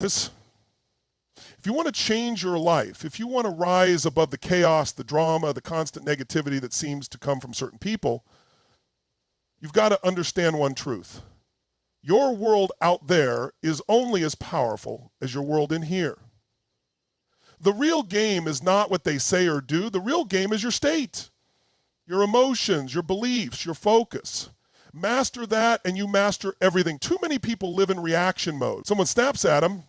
If you want to change your life, if you want to rise above the chaos, the drama, the constant negativity that seems to come from certain people, you've got to understand one truth. Your world out there is only as powerful as your world in here. The real game is not what they say or do. The real game is your state, your emotions, your beliefs, your focus. Master that and you master everything. Too many people live in reaction mode. Someone snaps at them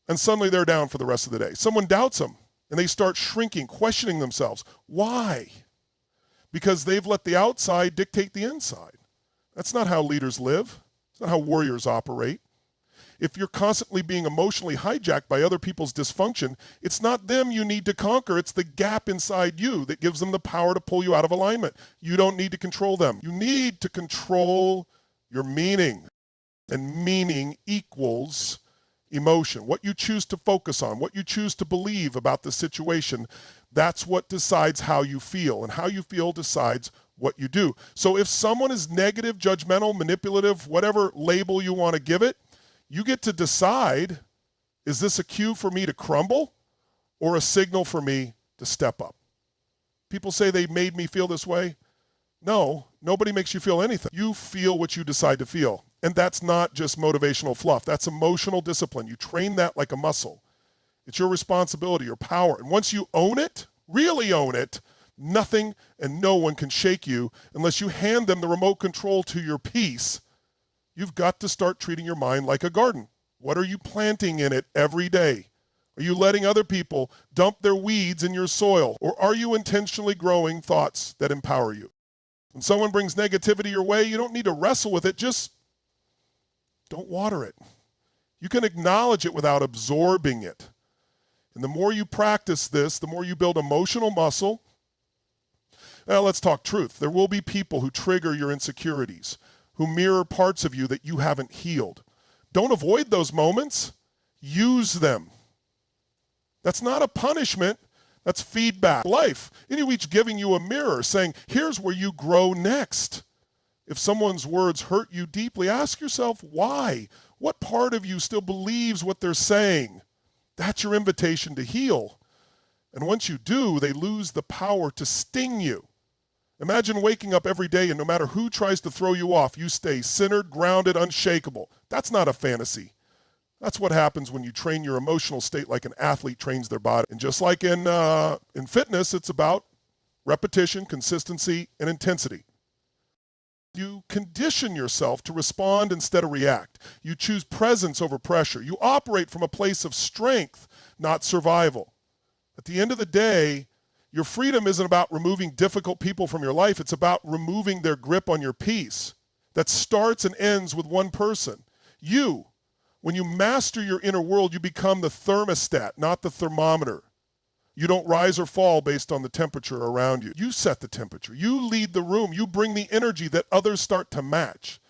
and suddenly they're down for the rest of the day. Someone doubts them and they start shrinking, questioning themselves. Why? Because they've let the outside dictate the inside. That's not how leaders live. It's not how warriors operate. If you're constantly being emotionally hijacked by other people's dysfunction, it's not them you need to conquer. It's the gap inside you that gives them the power to pull you out of alignment. You don't need to control them. You need to control your meaning. And meaning equals emotion. What you choose to focus on, what you choose to believe about the situation, that's what decides how you feel. And how you feel decides what you do. So if someone is negative, judgmental, manipulative, whatever label you want to give it, you get to decide, is this a cue for me to crumble or a signal for me to step up? People say they made me feel this way. No, nobody makes you feel anything. You feel what you decide to feel. And that's not just motivational fluff. That's emotional discipline. You train that like a muscle. It's your responsibility, your power. And once you own it, really own it, nothing and no one can shake you unless you hand them the remote control to your peace. You've got to start treating your mind like a garden. What are you planting in it every day? Are you letting other people dump their weeds in your soil? Or are you intentionally growing thoughts that empower you? When someone brings negativity your way, you don't need to wrestle with it. Just don't water it. You can acknowledge it without absorbing it. And the more you practice this, the more you build emotional muscle. Now, let's talk truth. There will be people who trigger your insecurities, who mirror parts of you that you haven't healed. Don't avoid those moments. Use them. That's not a punishment. That's feedback. Life. And you each giving you a mirror saying, here's where you grow next. If someone's words hurt you deeply, ask yourself why. What part of you still believes what they're saying? That's your invitation to heal. And once you do, they lose the power to sting you. Imagine waking up every day and no matter who tries to throw you off, you stay centered, grounded, unshakable. That's not a fantasy. That's what happens when you train your emotional state like an athlete trains their body. And just like in fitness, it's about repetition, consistency, and intensity. You condition yourself to respond instead of react. You choose presence over pressure. You operate from a place of strength, not survival. At the end of the day, your freedom isn't about removing difficult people from your life. It's about removing their grip on your peace. That starts and ends with one person. You. When you master your inner world, you become the thermostat, not the thermometer. You don't rise or fall based on the temperature around you. You set the temperature. You lead the room. You bring the energy that others start to match.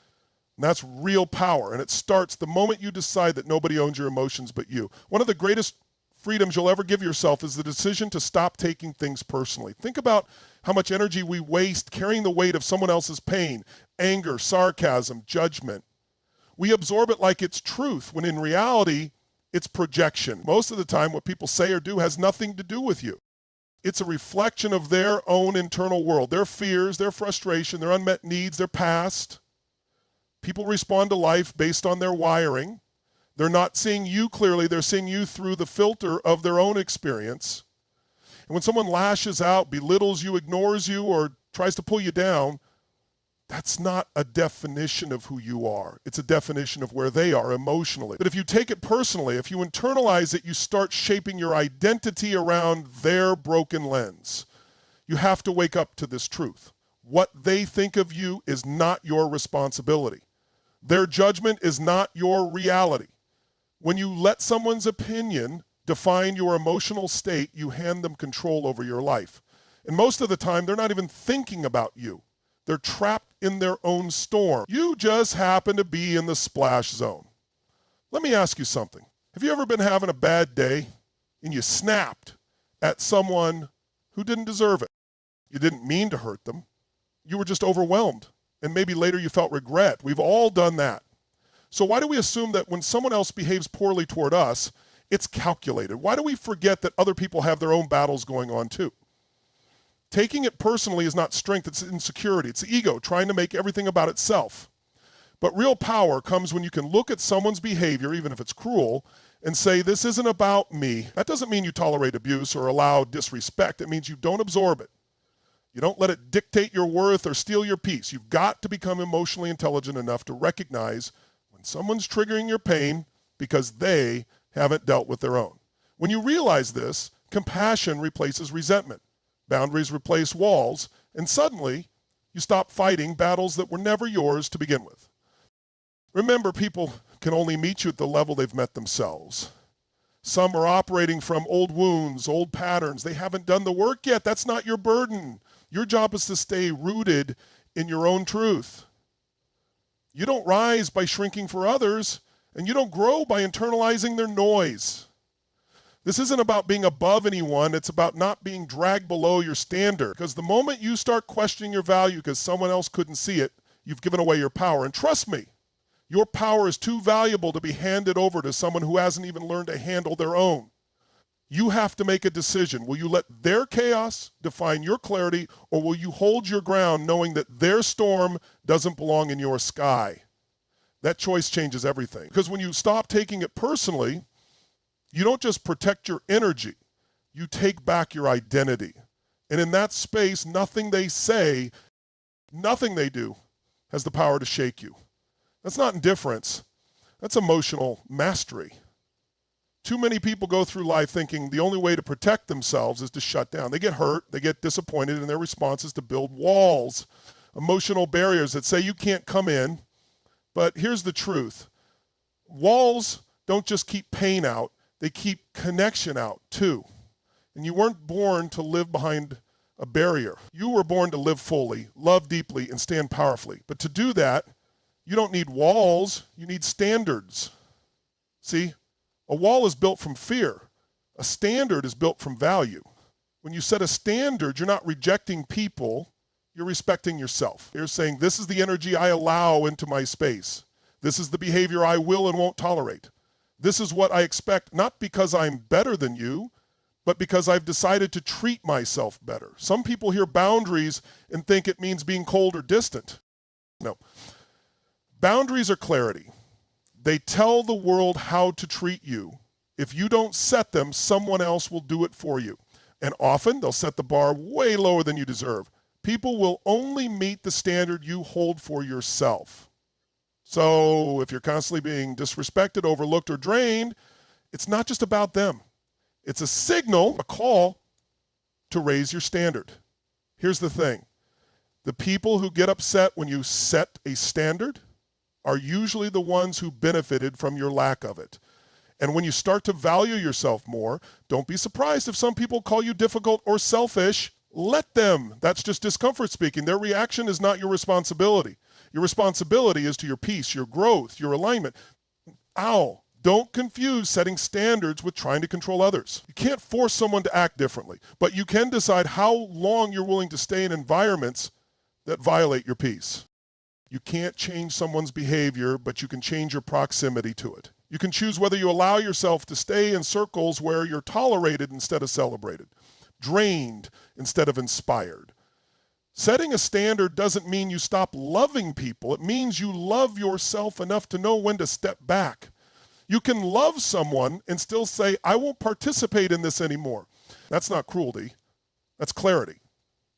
And that's real power. And it starts the moment you decide that nobody owns your emotions but you. One of the greatest freedoms you'll ever give yourself is the decision to stop taking things personally. Think about how much energy we waste carrying the weight of someone else's pain, anger, sarcasm, judgment. We absorb it like it's truth, when in reality, it's projection. Most of the time, what people say or do has nothing to do with you. It's a reflection of their own internal world, their fears, their frustration, their unmet needs, their past. People respond to life based on their wiring. They're not seeing you clearly. They're seeing you through the filter of their own experience. And when someone lashes out, belittles you, ignores you, or tries to pull you down, that's not a definition of who you are. It's a definition of where they are emotionally. But if you take it personally, if you internalize it, you start shaping your identity around their broken lens. You have to wake up to this truth. What they think of you is not your responsibility. Their judgment is not your reality. When you let someone's opinion define your emotional state, you hand them control over your life. And most of the time, they're not even thinking about you. They're trapped in their own storm. You just happen to be in the splash zone. Let me ask you something. Have you ever been having a bad day and you snapped at someone who didn't deserve it? You didn't mean to hurt them. You were just overwhelmed. And maybe later you felt regret. We've all done that. So why do we assume that when someone else behaves poorly toward us, it's calculated? Why do we forget that other people have their own battles going on too? Taking it personally is not strength, it's insecurity. It's the ego trying to make everything about itself. But real power comes when you can look at someone's behavior, even if it's cruel, and say, this isn't about me. That doesn't mean you tolerate abuse or allow disrespect. It means you don't absorb it. You don't let it dictate your worth or steal your peace. You've got to become emotionally intelligent enough to recognize when someone's triggering your pain because they haven't dealt with their own. When you realize this, compassion replaces resentment. Boundaries replace walls, and suddenly you stop fighting battles that were never yours to begin with. Remember, people can only meet you at the level they've met themselves. Some are operating from old wounds, old patterns. They haven't done the work yet. That's not your burden. Your job is to stay rooted in your own truth. You don't rise by shrinking for others, and you don't grow by internalizing their noise. This isn't about being above anyone. It's about not being dragged below your standard. Because the moment you start questioning your value because someone else couldn't see it, you've given away your power. And trust me, your power is too valuable to be handed over to someone who hasn't even learned to handle their own. You have to make a decision. Will you let their chaos define your clarity, or will you hold your ground knowing that their storm doesn't belong in your sky? That choice changes everything. Because when you stop taking it personally, you don't just protect your energy, you take back your identity. And in that space, nothing they say, nothing they do has the power to shake you. That's not indifference. That's emotional mastery. Too many people go through life thinking the only way to protect themselves is to shut down. They get hurt, they get disappointed, and their response is to build walls, emotional barriers that say you can't come in. But here's the truth. Walls don't just keep pain out, they keep connection out too. And you weren't born to live behind a barrier. You were born to live fully, love deeply, and stand powerfully. But to do that, you don't need walls, you need standards. See, a wall is built from fear. A standard is built from value. When you set a standard, you're not rejecting people, you're respecting yourself. You're saying, this is the energy I allow into my space. This is the behavior I will and won't tolerate. This is what I expect, not because I'm better than you, but because I've decided to treat myself better. Some people hear boundaries and think it means being cold or distant. No. Boundaries are clarity. They tell the world how to treat you. If you don't set them, someone else will do it for you. And often they'll set the bar way lower than you deserve. People will only meet the standard you hold for yourself. So if you're constantly being disrespected, overlooked, or drained, it's not just about them. It's a signal, a call to raise your standard. Here's the thing. The people who get upset when you set a standard are usually the ones who benefited from your lack of it. And when you start to value yourself more, don't be surprised if some people call you difficult or selfish. Let them. That's just discomfort speaking. Their reaction is not your responsibility. Your responsibility is to your peace, your growth, your alignment. Ow. Don't confuse setting standards with trying to control others. You can't force someone to act differently, but you can decide how long you're willing to stay in environments that violate your peace. You can't change someone's behavior, but you can change your proximity to it. You can choose whether you allow yourself to stay in circles where you're tolerated instead of celebrated, drained instead of inspired. Setting a standard doesn't mean you stop loving people. It means you love yourself enough to know when to step back. You can love someone and still say, I won't participate in this anymore. That's not cruelty. That's clarity.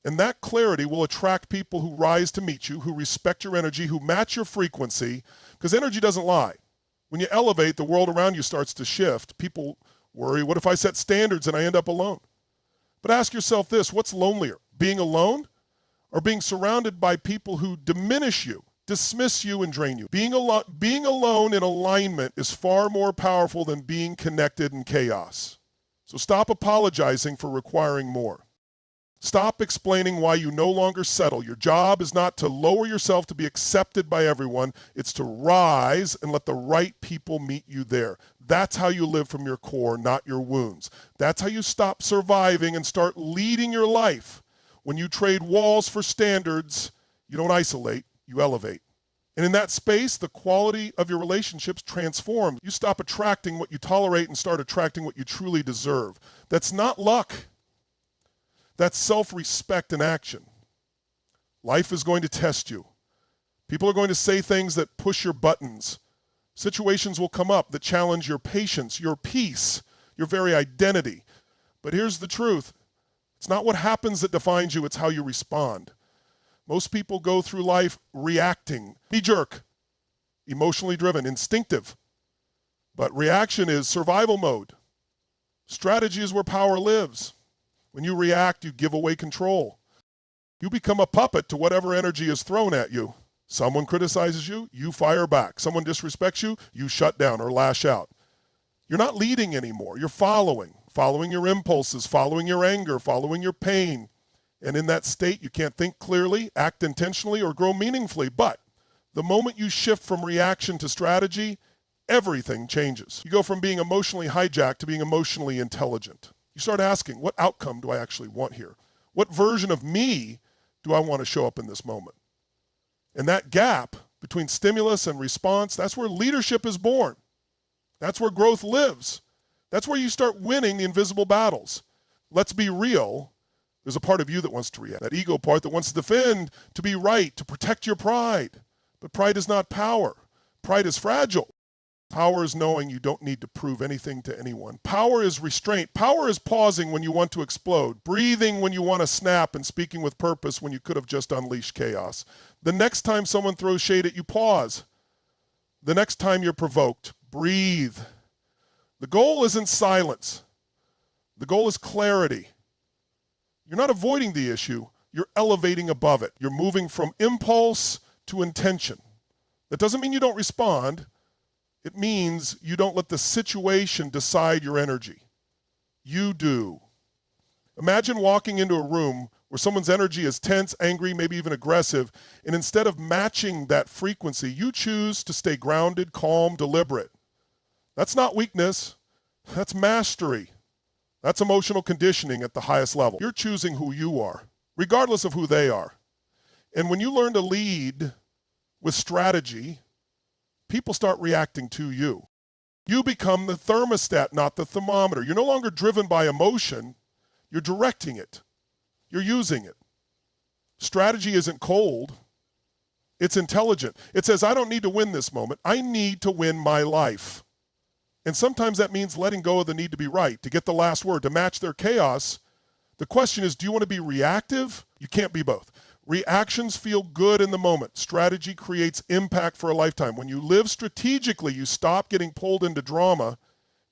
And that clarity will attract people who rise to meet you, who respect your energy, who match your frequency, because energy doesn't lie. When you elevate, the world around you starts to shift. People worry, what if I set standards and I end up alone? But ask yourself this, what's lonelier, being alone or being surrounded by people who diminish you, dismiss you, and drain you? Being alone in alignment is far more powerful than being connected in chaos. So stop apologizing for requiring more. Stop explaining why you no longer settle. Your job is not to lower yourself to be accepted by everyone. It's to rise and let the right people meet you there. That's how you live from your core, not your wounds. That's how you stop surviving and start leading your life. When you trade walls for standards, you don't isolate, you elevate. And in that space, the quality of your relationships transforms. You stop attracting what you tolerate and start attracting what you truly deserve. That's not luck. That's self-respect in action. Life is going to test you. People are going to say things that push your buttons. Situations will come up that challenge your patience, your peace, your very identity. But here's the truth. It's not what happens that defines you, it's how you respond. Most people go through life reacting, knee-jerk, emotionally driven, instinctive. But reaction is survival mode. Strategy is where power lives. When you react, you give away control. You become a puppet to whatever energy is thrown at you. Someone criticizes you, you fire back. Someone disrespects you, you shut down or lash out. You're not leading anymore. You're following your impulses, following your anger, following your pain. And in that state, you can't think clearly, act intentionally, or grow meaningfully. But the moment you shift from reaction to strategy, everything changes. You go from being emotionally hijacked to being emotionally intelligent. You start asking, what outcome do I actually want here? What version of me do I want to show up in this moment? And that gap between stimulus and response, that's where leadership is born. That's where growth lives. That's where you start winning the invisible battles. Let's be real. There's a part of you that wants to react, that ego part that wants to defend, to be right, to protect your pride. But pride is not power. Pride is fragile. Power is knowing you don't need to prove anything to anyone. Power is restraint. Power is pausing when you want to explode, breathing when you want to snap, and speaking with purpose when you could have just unleashed chaos. The next time someone throws shade at you, pause. The next time you're provoked, breathe. The goal isn't silence. The goal is clarity. You're not avoiding the issue, you're elevating above it. You're moving from impulse to intention. That doesn't mean you don't respond. It means you don't let the situation decide your energy. You do. Imagine walking into a room where someone's energy is tense, angry, maybe even aggressive, and instead of matching that frequency, you choose to stay grounded, calm, deliberate. That's not weakness, that's mastery. That's emotional conditioning at the highest level. You're choosing who you are, regardless of who they are. And when you learn to lead with strategy, people start reacting to you. You become the thermostat, not the thermometer. You're no longer driven by emotion. You're directing it. You're using it. Strategy isn't cold. It's intelligent. It says, I don't need to win this moment. I need to win my life. And sometimes that means letting go of the need to be right, to get the last word, to match their chaos. The question is, do you want to be reactive? You can't be both. Reactions feel good in the moment. Strategy creates impact for a lifetime. When you live strategically, you stop getting pulled into drama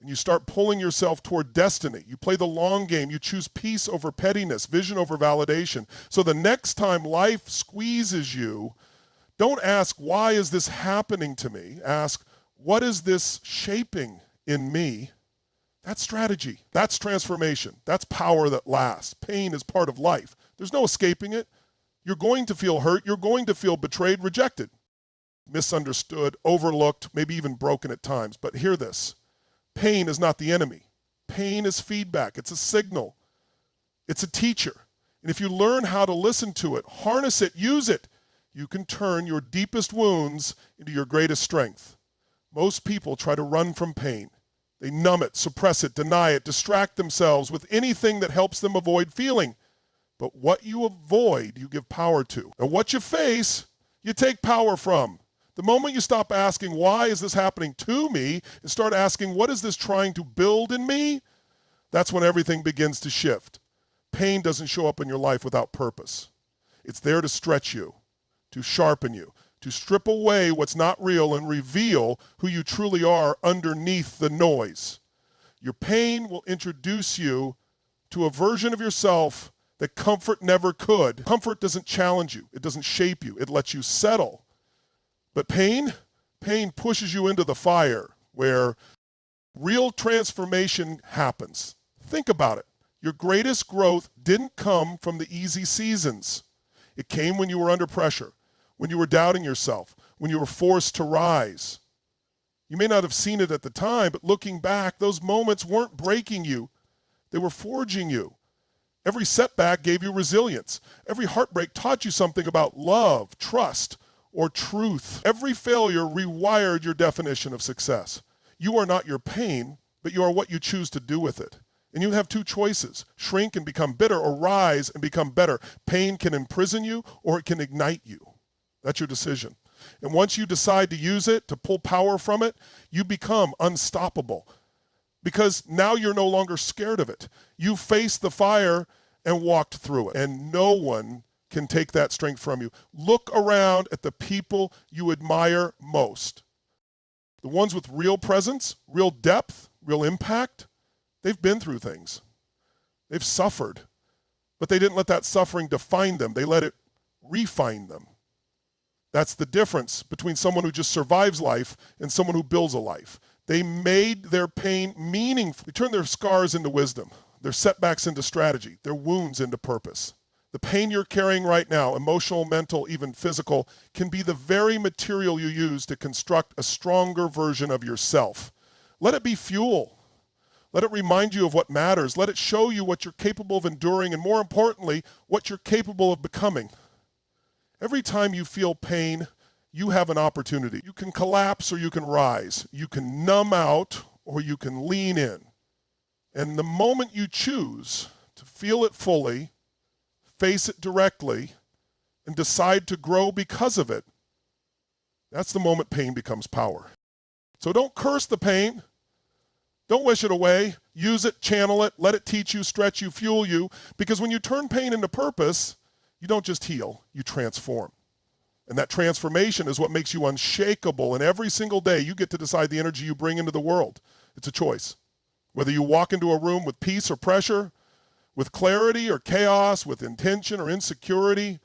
and you start pulling yourself toward destiny. You play the long game. You choose peace over pettiness, vision over validation. So the next time life squeezes you, don't ask, why is this happening to me? Ask, what is this shaping in me? That's strategy. That's transformation. That's power that lasts. Pain is part of life. There's no escaping it. You're going to feel hurt. You're going to feel betrayed, rejected, misunderstood, overlooked, maybe even broken at times. But hear this. Pain is not the enemy. Pain is feedback. It's a signal. It's a teacher. And if you learn how to listen to it, harness it, use it, you can turn your deepest wounds into your greatest strength. Most people try to run from pain. They numb it, suppress it, deny it, distract themselves with anything that helps them avoid feeling. But what you avoid, you give power to. And what you face, you take power from. The moment you stop asking, why is this happening to me, and start asking, what is this trying to build in me? That's when everything begins to shift. Pain doesn't show up in your life without purpose. It's there to stretch you, to sharpen you, to strip away what's not real and reveal who you truly are underneath the noise. Your pain will introduce you to a version of yourself that comfort never could. Comfort doesn't challenge you. It doesn't shape you. It lets you settle. But pain pushes you into the fire where real transformation happens. Think about it. Your greatest growth didn't come from the easy seasons. It came when you were under pressure, when you were doubting yourself, when you were forced to rise. You may not have seen it at the time, but looking back, those moments weren't breaking you. They were forging you. Every setback gave you resilience. Every heartbreak taught you something about love, trust, or truth. Every failure rewired your definition of success. You are not your pain, but you are what you choose to do with it. And you have two choices: shrink and become bitter, or rise and become better. Pain can imprison you, or it can ignite you. That's your decision. And once you decide to use it, to pull power from it, you become unstoppable. Because now you're no longer scared of it. You faced the fire and walked through it. And no one can take that strength from you. Look around at the people you admire most. The ones with real presence, real depth, real impact, they've been through things. They've suffered. But they didn't let that suffering define them. They let it refine them. That's the difference between someone who just survives life and someone who builds a life. They made their pain meaningful. They turned their scars into wisdom, their setbacks into strategy, their wounds into purpose. The pain you're carrying right now, emotional, mental, even physical, can be the very material you use to construct a stronger version of yourself. Let it be fuel. Let it remind you of what matters. Let it show you what you're capable of enduring, and more importantly, what you're capable of becoming. Every time you feel pain, you have an opportunity. You can collapse or you can rise. You can numb out or you can lean in. And the moment you choose to feel it fully, face it directly, and decide to grow because of it, that's the moment pain becomes power. So don't curse the pain. Don't wish it away. Use it, channel it, let it teach you, stretch you, fuel you. Because when you turn pain into purpose, you don't just heal, you transform. And that transformation is what makes you unshakable. And every single day, you get to decide the energy you bring into the world. It's a choice. Whether you walk into a room with peace or pressure, with clarity or chaos, with intention or insecurity.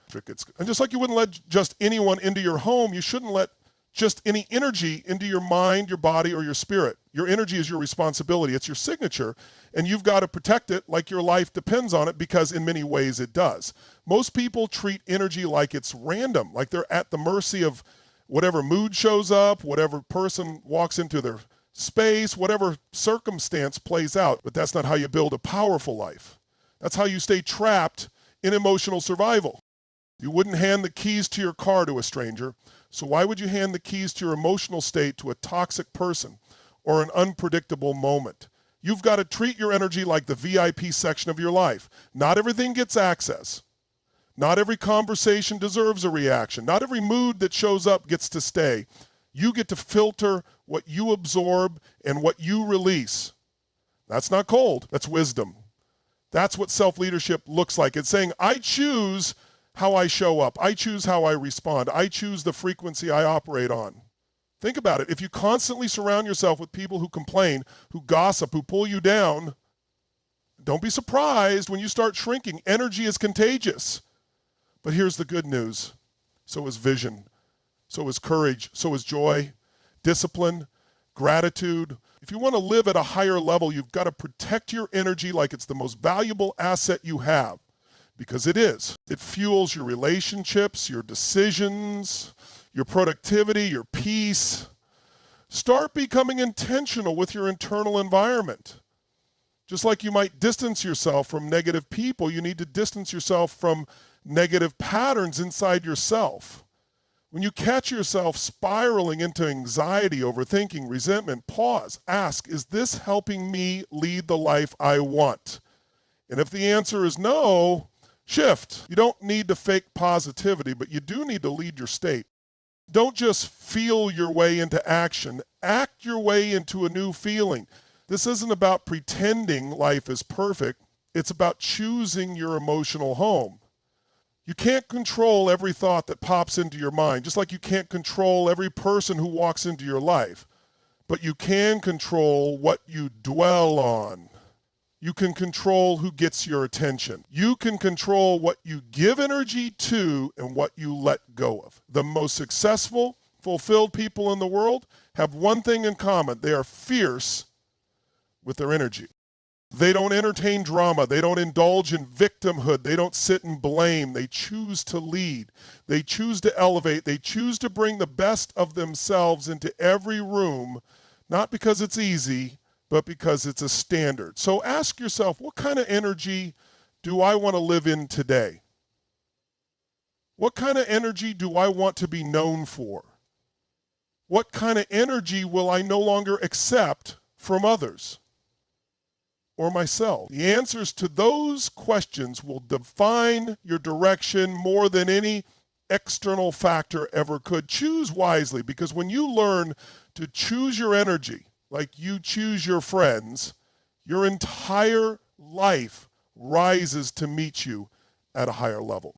And just like you wouldn't let just anyone into your home, you shouldn't let just any energy into your mind, your body, or your spirit. Your energy is your responsibility. It's your signature, and you've got to protect it like your life depends on it, because in many ways it does. Most people treat energy like it's random, like they're at the mercy of whatever mood shows up, whatever person walks into their space, whatever circumstance plays out. But that's not how you build a powerful life. That's how you stay trapped in emotional survival. You wouldn't hand the keys to your car to a stranger, so why would you hand the keys to your emotional state to a toxic person or an unpredictable moment? You've got to treat your energy like the VIP section of your life. Not everything gets access. Not every conversation deserves a reaction. Not every mood that shows up gets to stay. You get to filter what you absorb and what you release. That's not cold. That's wisdom. That's what self-leadership looks like. It's saying, I choose how I show up. I choose how I respond. I choose the frequency I operate on. Think about it. If you constantly surround yourself with people who complain, who gossip, who pull you down, don't be surprised when you start shrinking. Energy is contagious. But here's the good news. So is vision. So is courage. So is joy, discipline, gratitude. If you want to live at a higher level, you've got to protect your energy like it's the most valuable asset you have. Because it is. It fuels your relationships, your decisions, your productivity, your peace. Start becoming intentional with your internal environment. Just like you might distance yourself from negative people, you need to distance yourself from negative patterns inside yourself. When you catch yourself spiraling into anxiety, overthinking, resentment, pause, ask, is this helping me lead the life I want? And if the answer is no, shift. You don't need to fake positivity, but you do need to lead your state. Don't just feel your way into action. Act your way into a new feeling. This isn't about pretending life is perfect. It's about choosing your emotional home. You can't control every thought that pops into your mind, just like you can't control every person who walks into your life. But you can control what you dwell on. You can control who gets your attention. You can control what you give energy to and what you let go of. The most successful, fulfilled people in the world have one thing in common. They are fierce with their energy. They don't entertain drama. They don't indulge in victimhood. They don't sit and blame. They choose to lead. They choose to elevate. They choose to bring the best of themselves into every room, not because it's easy, but because it's a standard. So ask yourself, what kind of energy do I want to live in today? What kind of energy do I want to be known for? What kind of energy will I no longer accept from others or myself? The answers to those questions will define your direction more than any external factor ever could. Choose wisely, because when you learn to choose your energy like you choose your friends, your entire life rises to meet you at a higher level.